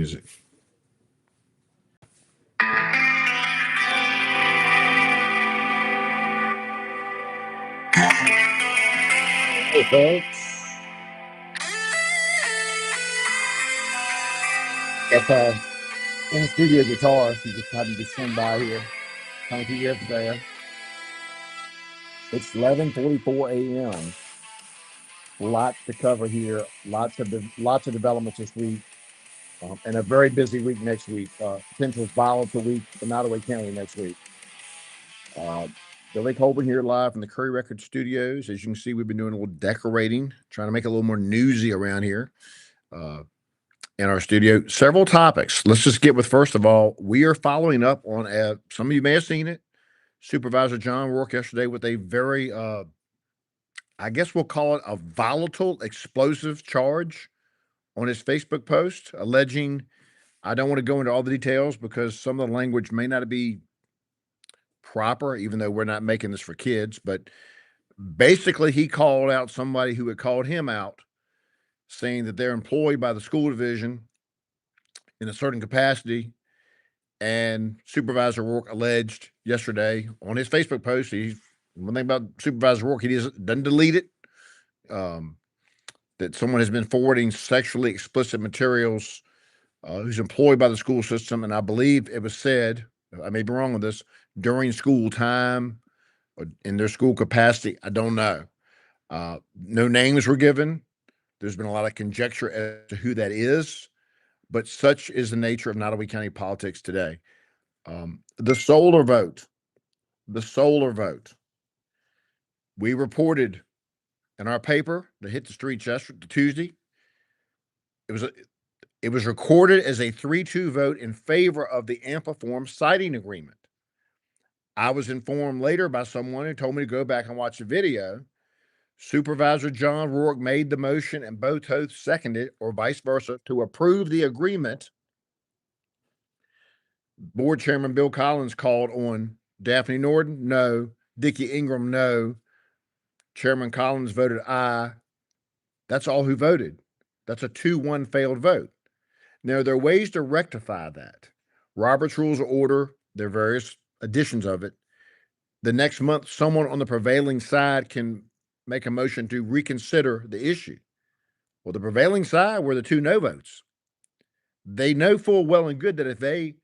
music. Hey, folks. That's in studio guitar. If you just happened to swing by here, come to you there. It's 11:44 a.m. Lots to cover here. Lots of developments this week, and a very busy week next week. Potential volatile week in Nottoway County next week. Billy Colburn here live from the Courier-Record studios. As you can see, we've been doing a little decorating, trying to make it a little more newsy around here in our studio. Several topics. Let's just get with, first of all, we are following up on, some of you may have seen it, Supervisor John Rourke yesterday with a very, I guess we'll call it a volatile, explosive charge on his Facebook post alleging, I don't want to go into all the details because some of the language may not be proper, even though we're not making this for kids, but basically he called out somebody who had called him out, saying that they're employed by the school division in a certain capacity. And Supervisor Rourke alleged yesterday on his Facebook post, one thing about Supervisor Rourke, he doesn't delete it, that someone has been forwarding sexually explicit materials who's employed by the school system. And I believe it was said, I may be wrong on this, during school time or in their school capacity. I don't know. No names were given. There's been a lot of conjecture as to who that is, but such is the nature of Nottoway County politics today. The solar vote. We reported in our paper that hit the streets yesterday, Tuesday. It was recorded as a 3-2 vote in favor of the Ampliform siting agreement. I was informed later by someone who told me to go back and watch the video. Supervisor John Rourke made the motion and both hosts seconded, or vice versa, to approve the agreement. Board Chairman Bill Collins called on Daphne Norton, no. Dickie Ingram, no. Chairman Collins voted aye. That's all who voted. That's a 2-1 failed vote. Now, there are ways to rectify that. Robert's Rules of Order, there are various editions of it. The next month, someone on the prevailing side can make a motion to reconsider the issue. Well, the prevailing side were the 2 no votes. They know full well and good that if they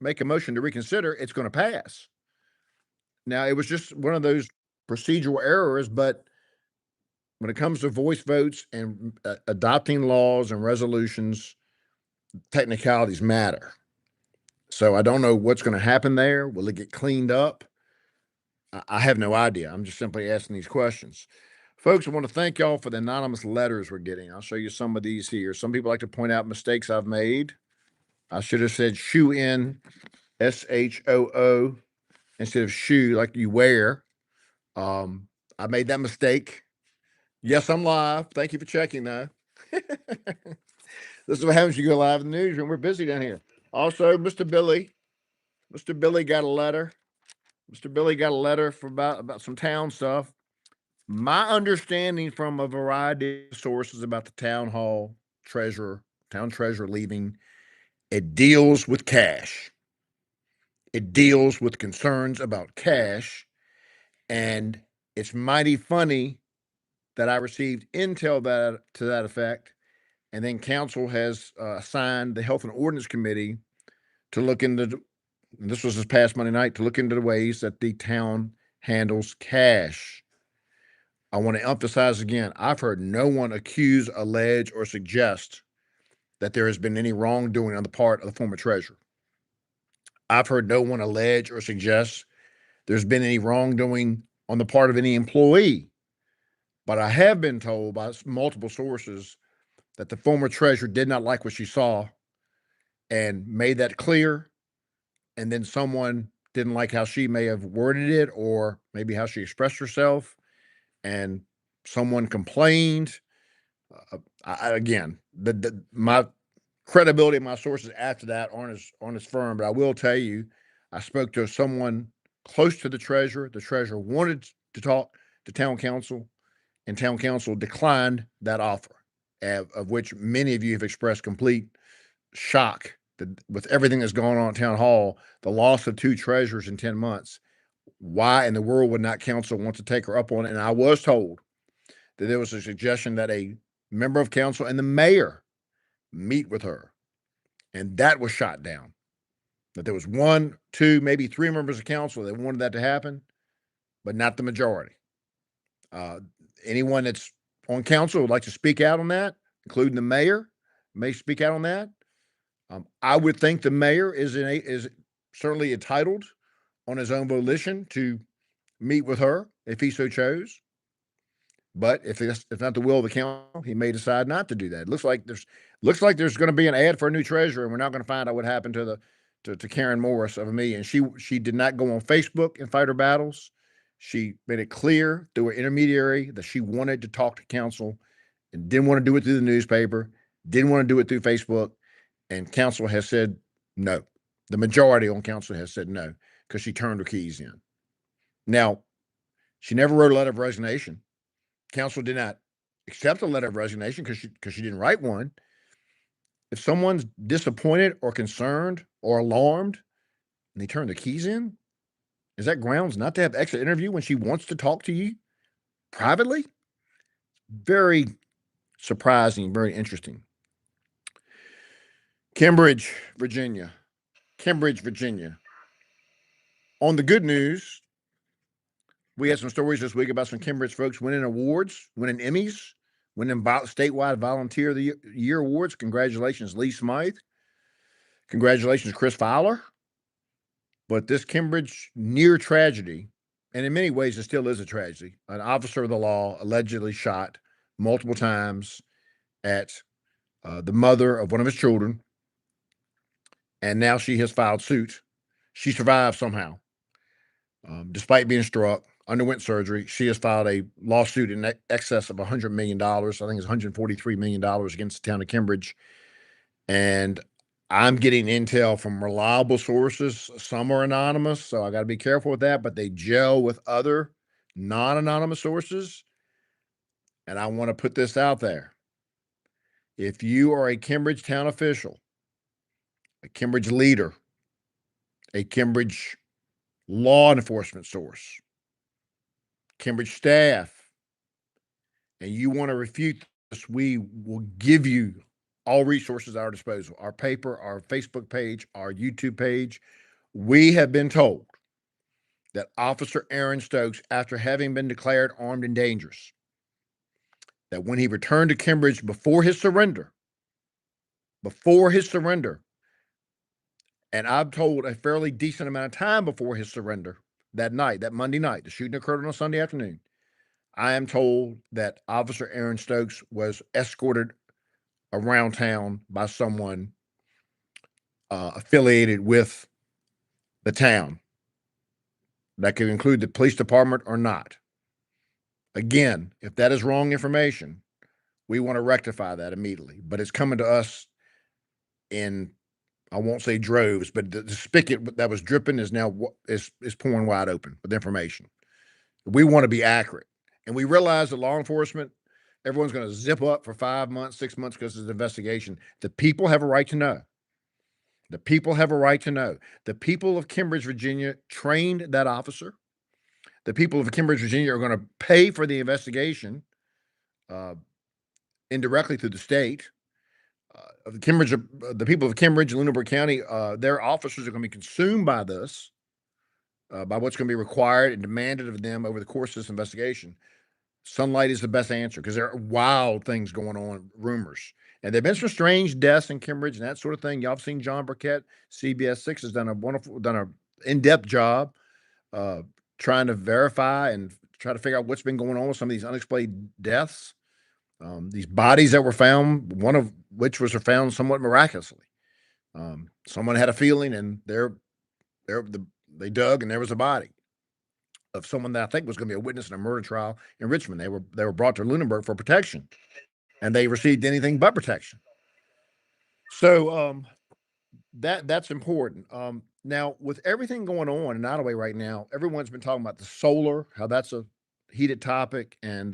make a motion to reconsider, it's going to pass. Now, it was just one of those procedural errors, but when it comes to voice votes and adopting laws and resolutions, technicalities matter. So I don't know what's going to happen there. Will it get cleaned up? I have no idea. I'm just simply asking these questions. Folks, I want to thank y'all for the anonymous letters we're getting. I'll show you some of these here. Some people like to point out mistakes I've made. I should have said shoe in, SHOO, instead of shoe like you wear. I made that mistake. Yes, I'm live. Thank you for checking, though. This is what happens when you go live in the newsroom. We're busy down here. Also, Mr. Billy got a letter. Mr. Billy got a letter for about some town stuff. My understanding from a variety of sources about the town treasurer leaving, it deals with cash. It deals with concerns about cash. And it's mighty funny that I received intel to that effect. And then council has assigned the Health and Ordinance Committee to look into, this was this past Monday night, to look into the ways that the town handles cash. I want to emphasize again, I've heard no one accuse, allege, or suggest that there has been any wrongdoing on the part of the former treasurer. I've heard no one allege or suggest there's been any wrongdoing on the part of any employee. But I have been told by multiple sources that the former treasurer did not like what she saw and made that clear. And then someone didn't like how she may have worded it or maybe how she expressed herself. And someone complained. Again, my credibility of my sources after that aren't as firm, but I will tell you, I spoke to someone close to the treasurer. The treasurer wanted to talk to town council, and town council declined that offer. of which many of you have expressed complete shock that with everything that's going on at town hall, the loss of 2 treasurers in 10 months. Why in the world would not council want to take her up on it? And I was told that there was a suggestion that a member of council and the mayor meet with her, and that was shot down. That there was 1, 2, maybe 3 members of council that wanted that to happen, but not the majority. Anyone that's on council would like to speak out on that, including the mayor, may speak out on that. I would think the mayor is certainly entitled on his own volition to meet with her if he so chose. But if it's not the will of the council, he may decide not to do that. It looks like there's going to be an ad for a new treasurer, and we're not going to find out what happened to Karen Morris of me. And she did not go on Facebook and fight her battles. She made it clear through her intermediary that she wanted to talk to council and didn't want to do it through the newspaper, didn't want to do it through Facebook. And council has said no. The majority on council has said no because she turned her keys in. Now, she never wrote a letter of resignation. Council did not accept a letter of resignation because she didn't write one. If someone's disappointed or concerned or alarmed and they turn the keys in, is that grounds not to have extra interview when she wants to talk to you privately? Very surprising, very interesting. Cambridge, Virginia. On the good news, we had some stories this week about some Cambridge folks winning awards, winning Emmys, winning statewide Volunteer of the Year awards. Congratulations, Lee Smythe. Congratulations, Chris Fowler. But this Cambridge near tragedy, and in many ways it still is a tragedy, an officer of the law allegedly shot multiple times at the mother of one of his children, and now she has filed suit. She survived somehow. Despite being struck, underwent surgery. She has filed a lawsuit in excess of $100 million. I think it's $143 million against the town of Cambridge. And I'm getting intel from reliable sources. Some are anonymous, so I got to be careful with that, but they gel with other non-anonymous sources. And I want to put this out there. If you are a Cambridge town official, a Cambridge leader, a Cambridge law enforcement source, Cambridge staff, and you want to refute this, we will give you all resources at our disposal, our paper, our Facebook page, our YouTube page. We have been told that Officer Aaron Stokes, after having been declared armed and dangerous, that when he returned to Cambridge before his surrender, and I'm told a fairly decent amount of time before his surrender that night, that Monday night, the shooting occurred on a Sunday afternoon. I am told that Officer Aaron Stokes was escorted around town by someone affiliated with the town. That could include the police department or not. Again, if that is wrong information, we want to rectify that immediately. But it's coming to us in, I won't say droves, but the spigot that was dripping is now is pouring wide open with information. We want to be accurate. And we realize that law enforcement, everyone's going to zip up for 5 months, 6 months because it's an investigation. The people have a right to know. The people have a right to know. The people of Cambridge, Virginia trained that officer. The people of Cambridge, Virginia are going to pay for the investigation indirectly through the state. The people of Cambridge and Lunenburg County, their officers are going to be consumed by this, by what's going to be required and demanded of them over the course of this investigation. Sunlight is the best answer because there are wild things going on, rumors. And there have been some strange deaths in Cambridge and that sort of thing. Y'all have seen John Burkett. CBS 6 has done an in-depth job trying to verify and try to figure out what's been going on with some of these unexplained deaths. These bodies that were found, one of which was found somewhat miraculously. Someone had a feeling, and they dug, and there was a body of someone that I think was going to be a witness in a murder trial in Richmond. They were brought to Lunenburg for protection, and they received anything but protection. So that's important. Now, with everything going on in Nottoway right now, everyone's been talking about the solar, how that's a heated topic, and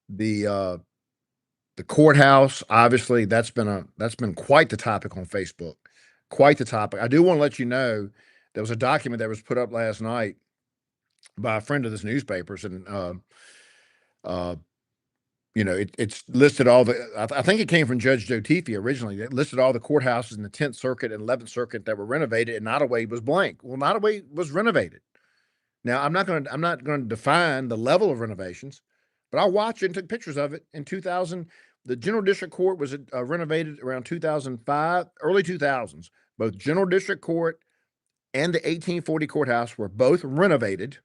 the The courthouse, obviously, that's been quite the topic on Facebook, quite the topic. I do want to let you know there was a document that was put up last night by a friend of this newspaper's, and uh, it's listed all the. I think it came from Judge Joe Teefee originally. It listed all the courthouses in the 10th Circuit and 11th Circuit that were renovated, and Nottoway was blank. Well, Nottoway was renovated. Now, I'm not going to define the level of renovations, but I watched it and took pictures of it in 2000. The General District Court was renovated around 2005, early 2000s. Both General District Court and the 1840 courthouse were both renovated.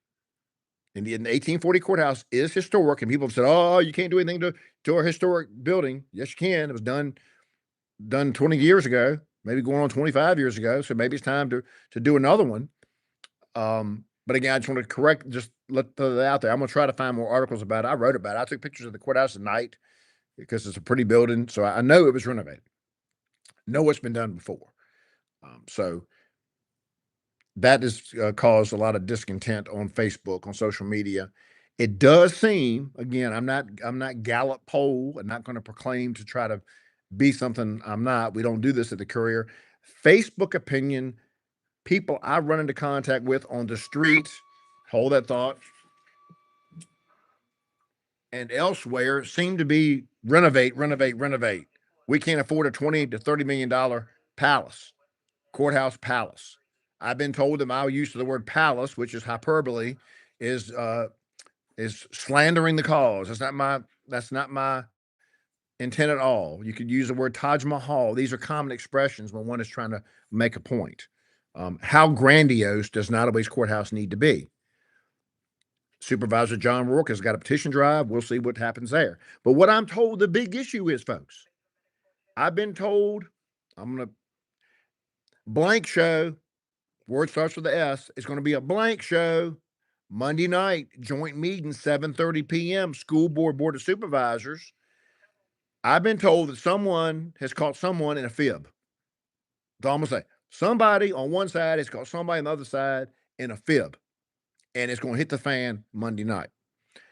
And the 1840 courthouse is historic, and people have said, "Oh, you can't do anything to a historic building." Yes, you can. It was done 20 years ago, maybe going on 25 years ago. So maybe it's time to do another one. But again, I just want to just let that out there. I'm going to try to find more articles about it. I wrote about it. I took pictures of the courthouse at night because it's a pretty building. So I know it was renovated. Know what's been done before. So that has caused a lot of discontent on Facebook, on social media. It does seem, again, I'm not Gallup poll. I'm not going to proclaim to try to be something I'm not. We don't do this at the Courier. Facebook opinion, people I run into contact with on the street, hold that thought, and elsewhere seem to be renovate, renovate, renovate. We can't afford a 20 to $30 million palace, courthouse palace. I've been told that my use of the word palace, which is hyperbole, is slandering the cause. That's not my intent at all. You could use the word Taj Mahal. These are common expressions when one is trying to make a point. How grandiose does Nottoway's courthouse need to be? Supervisor John Rourke has got a petition drive. We'll see what happens there. But what I'm told the big issue is, folks, I've been told I'm going to blank show, word starts with the S. It's going to be a blank show Monday night, joint meeting, 7:30 p.m., school board of supervisors. I've been told that someone has caught someone in a fib. That's all I'm going to say. Somebody on one side has caught somebody on the other side in a fib, and it's going to hit the fan Monday night.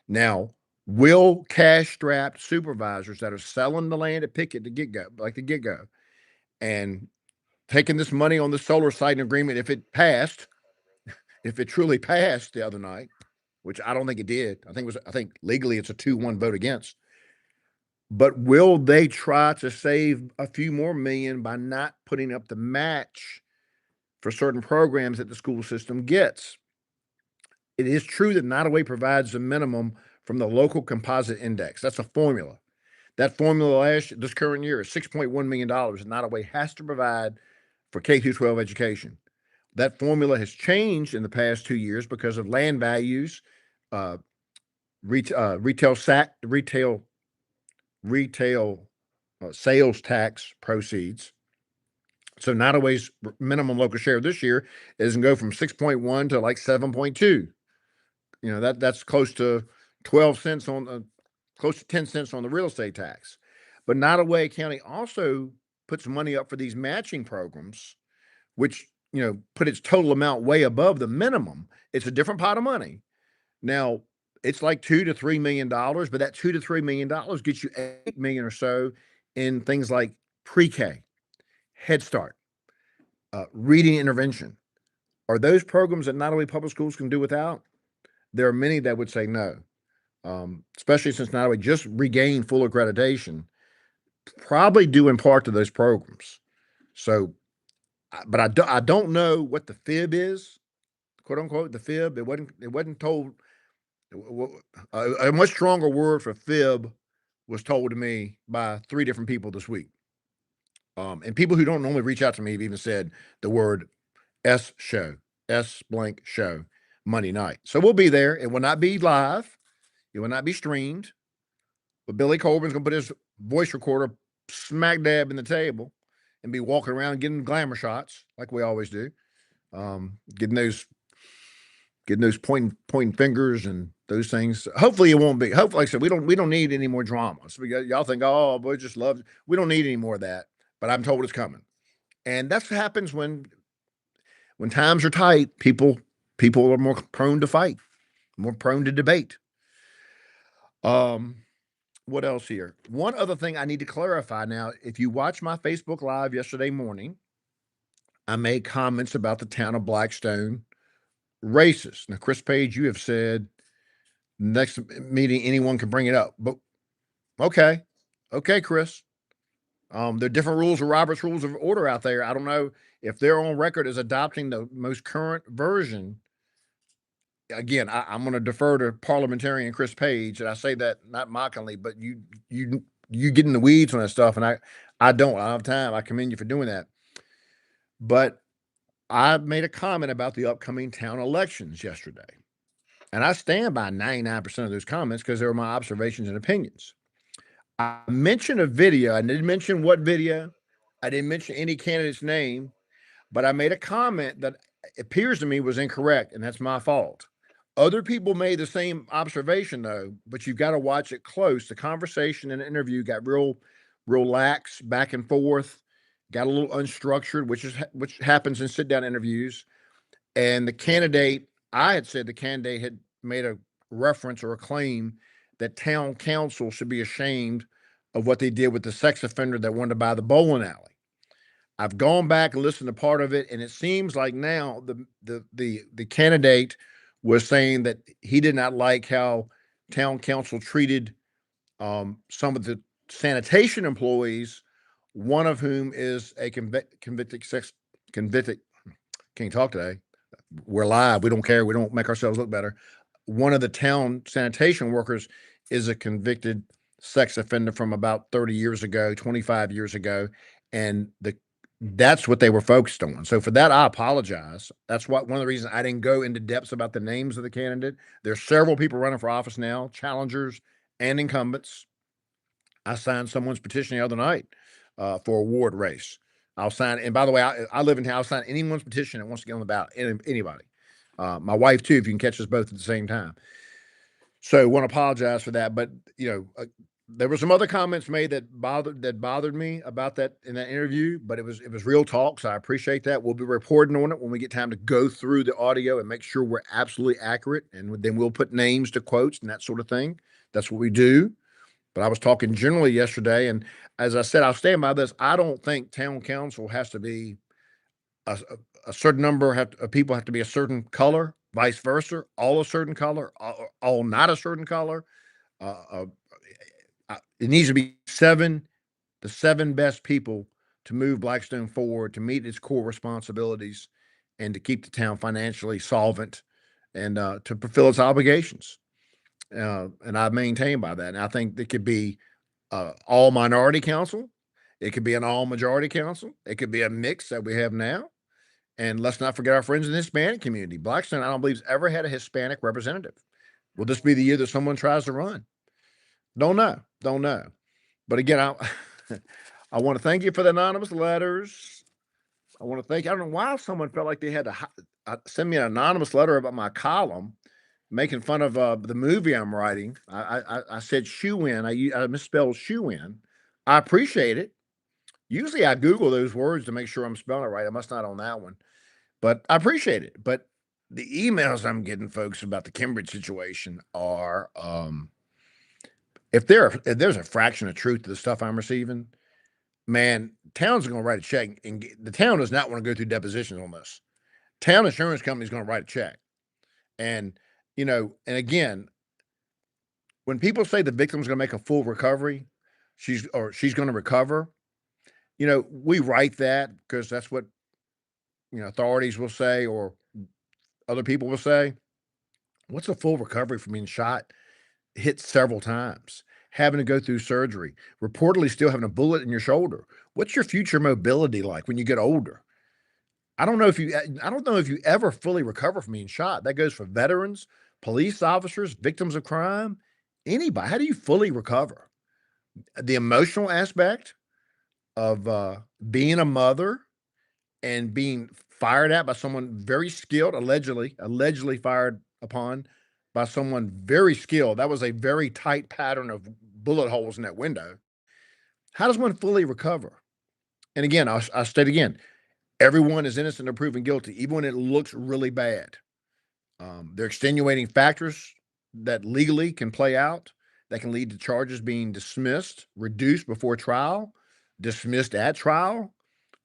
Now, will cash-strapped supervisors that are selling the land at Pickett to get-go, and taking this money on the solar siting agreement, if it truly passed the other night, which I don't think it did. I think legally it's a 2-1 vote against. But will they try to save a few more million by not putting up the match for certain programs that the school system gets? It is true that Nottoway provides the minimum from the local composite index. That's a formula. That formula this current year is $6.1 million that Nottoway has to provide for K through 12 education. That formula has changed in the past 2 years because of land values, retail sales tax proceeds. So Nottoway's minimum local share this year is going to go from 6.1 to like 7.2. That's close to 12 cents close to 10 cents on the real estate tax. But Nottoway County also puts money up for these matching programs, which, put its total amount way above the minimum. It's a different pot of money. Now, it's like $2 to $3 million, but that $2 to $3 million gets you $8 million or so in things like pre-K, Head Start, reading intervention. Are those programs that Nottoway Public Schools can do without? There are many that would say no, especially since Nottoway just regained full accreditation, probably due in part to those programs. So, but I don't know what the fib is, quote unquote, the fib. It wasn't told. A much stronger word for fib was told to me by 3 different people this week. And people who don't normally reach out to me have even said the word S blank show Monday night. So we'll be there. It will not be live. It will not be streamed. But Billy Colburn's going to put his voice recorder smack dab in the table and be walking around getting glamour shots like we always do. Getting those pointing fingers and those things. Hopefully it won't be. Hopefully, like I said, we don't need any more drama. So y'all think, oh, boy, just love. We don't need any more of that. But I'm told it's coming, and that's what happens when times are tight. People are more prone to fight, more prone to debate. What else here? One other thing I need to clarify now. If you watch my Facebook Live yesterday morning, I made comments about the town of Blackstone racist. Now, Chris Page, you have said next meeting anyone can bring it up, but okay, okay, Chris. There are different rules of Robert's Rules of Order out there. I don't know if they're on record as adopting the most current version. Again, I'm going to defer to parliamentarian Chris Page, and I say that not mockingly, but you get in the weeds on that stuff, and I don't. I don't have time. I commend you for doing that. But I made a comment about the upcoming town elections yesterday, and I stand by 99% of those comments because they were my observations and opinions. I mentioned a video. I didn't mention what video. I didn't mention any candidate's name, but I made a comment that appears to me was incorrect, and that's my fault. Other people made the same observation though, but you've got to watch it close. The conversation and the interview got real lax, back and forth, got a little unstructured, which happens in sit down interviews. And the candidate, I had said the candidate had made a reference or a claim that town council should be ashamed of what they did with the sex offender that wanted to buy the bowling alley. I've gone back and listened to part of it, and it seems like now the candidate was saying that he did not like how town council treated some of the sanitation employees, one of whom is a convicted. Can't talk today. We're live. We don't care. We don't make ourselves look better. One of the town sanitation workers is a convicted sex offender from about 30 years ago, 25 years ago, and that's what they were focused on. So for that, I apologize. That's one of the reasons I didn't go into depths about the names of the candidate. There's several people running for office now, challengers and incumbents. I signed someone's petition the other night for a ward race. I'll sign, and by the way, I live in town. I'll sign anyone's petition that wants to get on the ballot. Anybody, my wife too, if you can catch us both at the same time. So, want to apologize for that, but there were some other comments made that bothered me about that in that interview, but it was real talk, so I appreciate that. We'll be reporting on it when we get time to go through the audio and make sure we're absolutely accurate, and then we'll put names to quotes and that sort of thing. That's what we do. But I was talking generally yesterday, and as I said, I'll stand by this. I don't think town council has to be a certain number of people have to be a certain color, vice versa, all a certain color, all not a certain color. It needs to be the seven best people to move Blackstone forward, to meet its core responsibilities, and to keep the town financially solvent, and to fulfill its obligations. And I maintain by that. And I think it could be all minority council. It could be an all majority council. It could be a mix that we have now. And let's not forget our friends in the Hispanic community. Blackstone, I don't believe, has ever had a Hispanic representative. Will this be the year that someone tries to run? Don't know. Don't know. But again, I want to thank you for the anonymous letters. I want to thank you. I don't know why someone felt like they had to send me an anonymous letter about my column, making fun of the movie I'm writing. I said shoe in. I misspelled shoe in. I appreciate it. Usually I Google those words to make sure I'm spelling it right. I must not on that one, but I appreciate it. But the emails I'm getting, folks, about the Cambridge situation are, if there's a fraction of truth to the stuff I'm receiving, man, town's going to write a check, and the town does not want to go through depositions on this. Town insurance company is going to write a check, and and again, when people say the victim's going to make a full recovery, she's going to recover. We write that because that's what authorities will say, or other people will say. What's a full recovery from being shot, hit several times, having to go through surgery, reportedly still having a bullet in your shoulder? What's your future mobility like when you get older? I don't know if you ever fully recover from being shot. That goes for veterans, police officers, victims of crime, anybody. How do you fully recover? The emotional aspect of being a mother and being fired at by someone very skilled, allegedly fired upon by someone very skilled. That was a very tight pattern of bullet holes in that window. How does one fully recover? And again, I'll state again, everyone is innocent or proven guilty, even when it looks really bad. There are extenuating factors that legally can play out. that can lead to charges being dismissed, reduced before trial, dismissed at trial,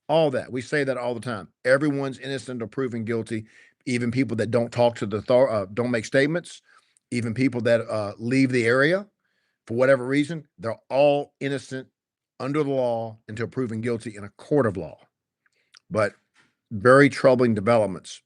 all that. We say that all the time. Everyone's innocent or proven guilty, even people that don't talk to the don't make statements, even people that leave the area for whatever reason. They're all innocent under the law until proven guilty in a court of law. But very troubling developments.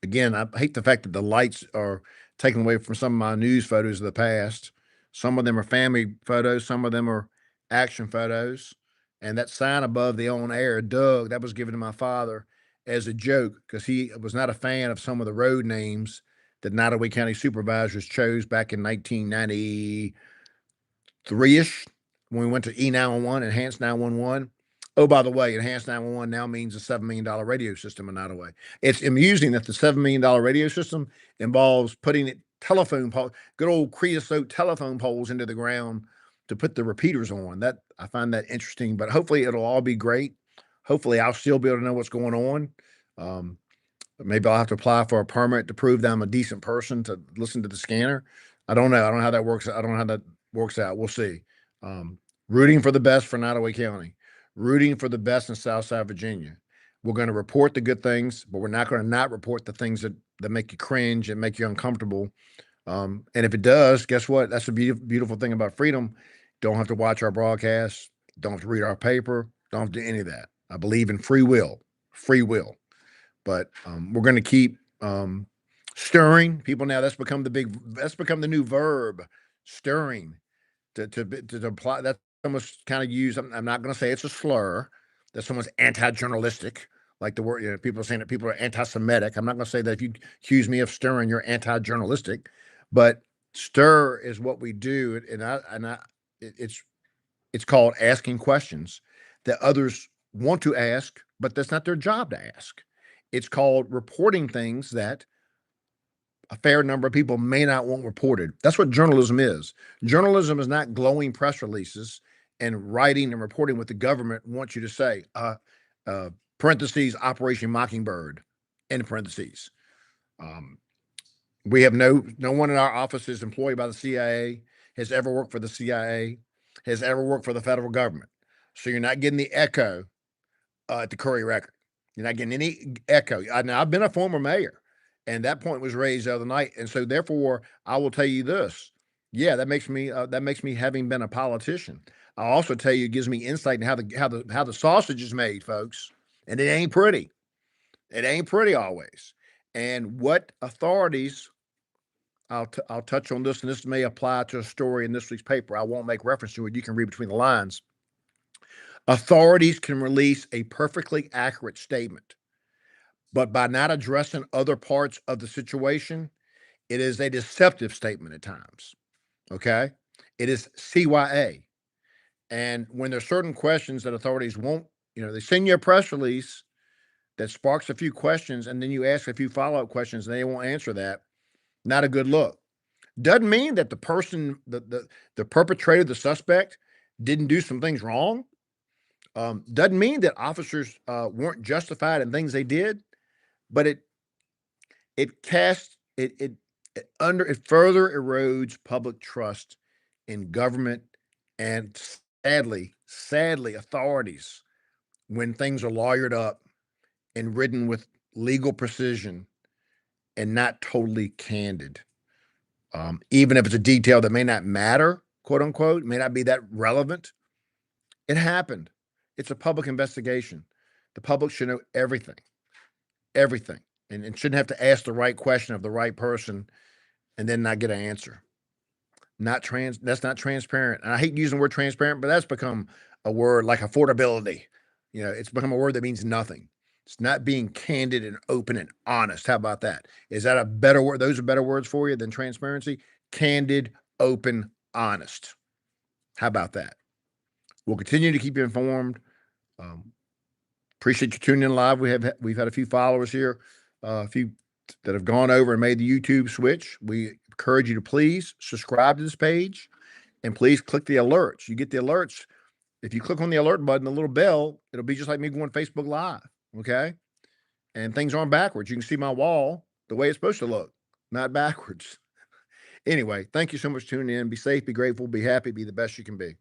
Again, I hate the fact that the lights are taken away from some of my news photos of the past. Some of them are family photos, some of them are action photos. And that sign above the on air, Doug, that was given to my father as a joke because he was not a fan of some of the road names that Nottoway County supervisors chose back in 1993 ish when we went to E911, Enhanced 911. Oh, by the way, Enhanced 911 now means a $7 million radio system in Nottoway. It's amusing that the $7 million radio system involves putting telephone poles, good old creosote telephone poles into the ground to put the repeaters on. That I find that interesting, but hopefully it'll all be great. Hopefully I'll still be able to know what's going on. Maybe I'll have to apply for a permit to prove that I'm a decent person to listen to the scanner. I don't know. I don't know how that works. I don't know how that works out. We'll see. Rooting for the best for Nottoway County, rooting for the best in Southside Virginia. We're going to report the good things, but we're not going to not report the things that make you cringe and make you uncomfortable. And if it does, guess what? That's the beautiful thing about freedom. Don't have to watch our broadcasts. Don't have to read our paper. Don't have to do any of that. I believe in free will. Free will. But we're going to keep stirring people now. That's become the new verb, stirring. To apply that, almost kind of use. I'm not going to say it's a slur. That someone's anti-journalistic, like the word. People are saying that people are anti-Semitic. I'm not going to say that if you accuse me of stirring, you're anti-journalistic. But stir is what we do, it's called asking questions that others want to ask, but that's not their job to ask. It's called reporting things that a fair number of people may not want reported. That's what journalism is. Journalism is not glowing press releases and writing and reporting what the government wants you to say. Parentheses, Operation Mockingbird, end parentheses. We have no one in our office is employed by the CIA, has ever worked for the CIA, has ever worked for the federal government. So you're not getting the echo at the Courier-Record. You're not getting any echo. Now, I've been a former mayor, and that point was raised the other night. And so, therefore, I will tell you this: yeah, that makes me having been a politician. I'll also tell you it gives me insight in how the sausage is made, folks. And it ain't pretty. It ain't pretty always. And what authorities? I'll touch on this, and this may apply to a story in this week's paper. I won't make reference to it. You can read between the lines. Authorities can release a perfectly accurate statement, but by not addressing other parts of the situation, it is a deceptive statement at times. Okay? It is CYA. And when there's certain questions that authorities won't, they send you a press release that sparks a few questions, and then you ask a few follow-up questions, and they won't answer that. Not a good look. Doesn't mean that the person, the perpetrator, the suspect, didn't do some things wrong. Doesn't mean that officers weren't justified in things they did, but it further erodes public trust in government and sadly authorities when things are lawyered up and written with legal precision and not totally candid. Even if it's a detail that may not matter, quote unquote, may not be that relevant. It happened. It's a public investigation. The public should know everything, and shouldn't have to ask the right question of the right person and then not get an answer. That's not transparent. And I hate using the word transparent, but that's become a word like affordability. It's become a word that means nothing. It's not being candid and open and honest. How about that? Is that a better word? Those are better words for you than transparency? Candid, open, honest. How about that? We'll continue to keep you informed. Appreciate you tuning in live. We've had a few followers here, a few that have gone over and made the YouTube switch. We encourage you to please subscribe to this page and please click the alerts. You get the alerts. If you click on the alert button, the little bell, it'll be just like me going Facebook Live. Okay. And things aren't backwards. You can see my wall the way it's supposed to look, not backwards. Anyway, thank you so much for tuning in. Be safe, be grateful, be happy, be the best you can be.